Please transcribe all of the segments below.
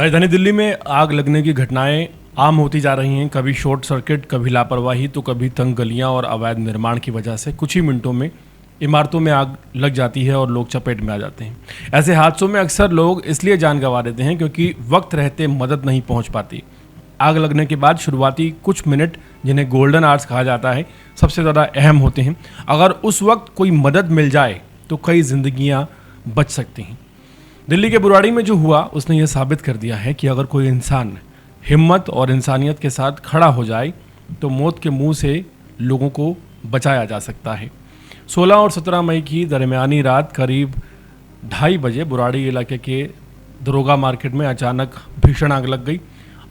राजधानी दिल्ली में आग लगने की घटनाएं आम होती जा रही हैं। कभी शॉर्ट सर्किट, कभी लापरवाही, तो कभी तंग गलियां और अवैध निर्माण की वजह से कुछ ही मिनटों में इमारतों में आग लग जाती है और लोग चपेट में आ जाते हैं। ऐसे हादसों में अक्सर लोग इसलिए जान गंवा देते हैं क्योंकि वक्त रहते मदद नहीं पहुंच पाती। आग लगने के बाद शुरुआती कुछ मिनट, जिन्हें गोल्डन आवर्स कहा जाता है, सबसे ज़्यादा अहम होते हैं। अगर उस वक्त कोई मदद मिल जाए तो कई जिंदगियां बच सकती हैं। दिल्ली के बुराड़ी में जो हुआ उसने ये साबित कर दिया है कि अगर कोई इंसान हिम्मत और इंसानियत के साथ खड़ा हो जाए तो मौत के मुंह से लोगों को बचाया जा सकता है। 16 और 17 मई की दरमियानी रात करीब 2:30 बजे बुराड़ी इलाके के दरोगा मार्केट में अचानक भीषण आग लग गई।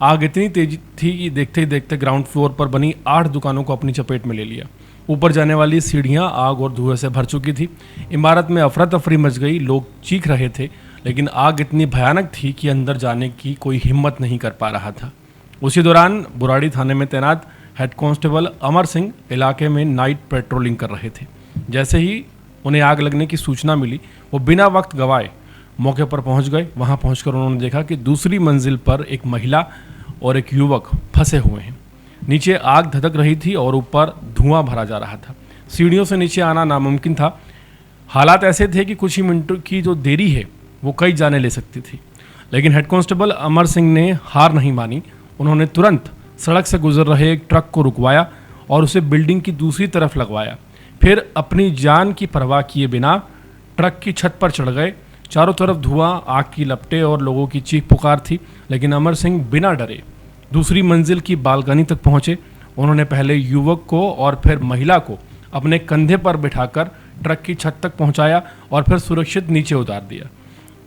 आग इतनी तेज थी कि देखते ही देखते ग्राउंड फ्लोर पर बनी 8 दुकानों को अपनी चपेट में ले लिया। ऊपर जाने वाली सीढ़ियां आग और धुएं से भर चुकी थी। इमारत में अफरा तफरी मच गई। लोग चीख रहे थे, लेकिन आग इतनी भयानक थी कि अंदर जाने की कोई हिम्मत नहीं कर पा रहा था। उसी दौरान बुराड़ी थाने में तैनात हेड कांस्टेबल अमर सिंह इलाके में नाइट पेट्रोलिंग कर रहे थे। जैसे ही उन्हें आग लगने की सूचना मिली, वो बिना वक्त गंवाए मौके पर पहुंच गए। वहां पहुंचकर उन्होंने देखा कि दूसरी मंजिल पर एक महिला और एक युवक फंसे हुए हैं। नीचे आग धधक रही थी और ऊपर धुआं भरा जा रहा था। सीढ़ियों से नीचे आना नामुमकिन था। हालात ऐसे थे कि कुछ ही मिनटों की जो देरी है वो कई जाने ले सकती थी। लेकिन हेड कांस्टेबल अमर सिंह ने हार नहीं मानी। उन्होंने तुरंत सड़क से गुजर रहे एक ट्रक को रुकवाया और उसे बिल्डिंग की दूसरी तरफ लगवाया। फिर अपनी जान की परवाह किए बिना ट्रक की छत पर चढ़ गए। चारों तरफ धुआं, आग की लपटें और लोगों की चीख पुकार थी, लेकिन अमर सिंह बिना डरे दूसरी मंजिल की बालकनी तक पहुंचे। उन्होंने पहले युवक को और फिर महिला को अपने कंधे पर बिठाकर ट्रक की छत तक पहुंचाया और फिर सुरक्षित नीचे उतार दिया।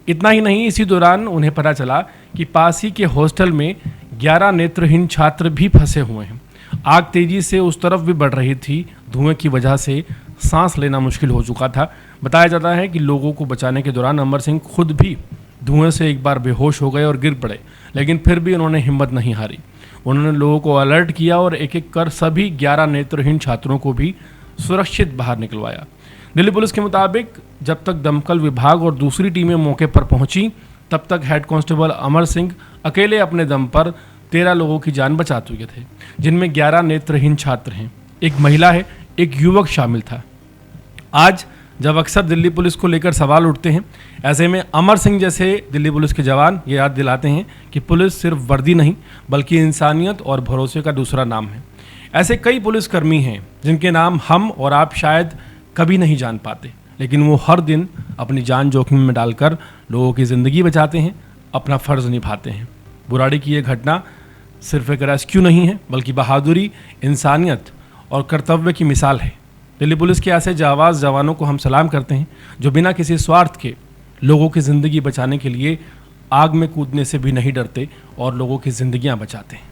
इतना ही नहीं, इसी दौरान उन्हें पता चला कि पास ही के हॉस्टल में 11 नेत्रहीन छात्र भी फंसे हुए हैं। आग तेजी से उस तरफ भी बढ़ रही थी। धुएं की वजह से सांस लेना मुश्किल हो चुका था। बताया जाता है कि लोगों को बचाने के दौरान अमर सिंह खुद भी धुएं से एक बार बेहोश हो गए और गिर पड़े, लेकिन फिर भी उन्होंने हिम्मत नहीं हारी। उन्होंने लोगों को अलर्ट किया और एक एक कर सभी 11 नेत्रहीन छात्रों को भी सुरक्षित बाहर निकलवाया। दिल्ली पुलिस के मुताबिक जब तक दमकल विभाग और दूसरी टीमें मौके पर पहुंची, तब तक हेड कांस्टेबल अमर सिंह अकेले अपने दम पर 13 लोगों की जान बचा चुके थे, जिनमें 11 नेत्रहीन छात्र हैं, एक महिला है, एक युवक शामिल था। आज जब अक्सर दिल्ली पुलिस को लेकर सवाल उठते हैं, ऐसे में अमर सिंह जैसे दिल्ली पुलिस के जवान ये याद दिलाते हैं कि पुलिस सिर्फ वर्दी नहीं, बल्कि इंसानियत और भरोसे का दूसरा नाम है। ऐसे कई पुलिसकर्मी हैं जिनके नाम हम और आप शायद कभी नहीं जान पाते, लेकिन वो हर दिन अपनी जान जोखिम में डालकर लोगों की ज़िंदगी बचाते हैं, अपना फ़र्ज़ निभाते हैं। बुराड़ी की ये घटना सिर्फ एक रेस्क्यू नहीं है, बल्कि बहादुरी, इंसानियत और कर्तव्य की मिसाल है। दिल्ली पुलिस के ऐसे जाबाज जवानों को हम सलाम करते हैं, जो बिना किसी स्वार्थ के लोगों की ज़िंदगी बचाने के लिए आग में कूदने से भी नहीं डरते और लोगों की ज़िंदगियां बचाते हैं।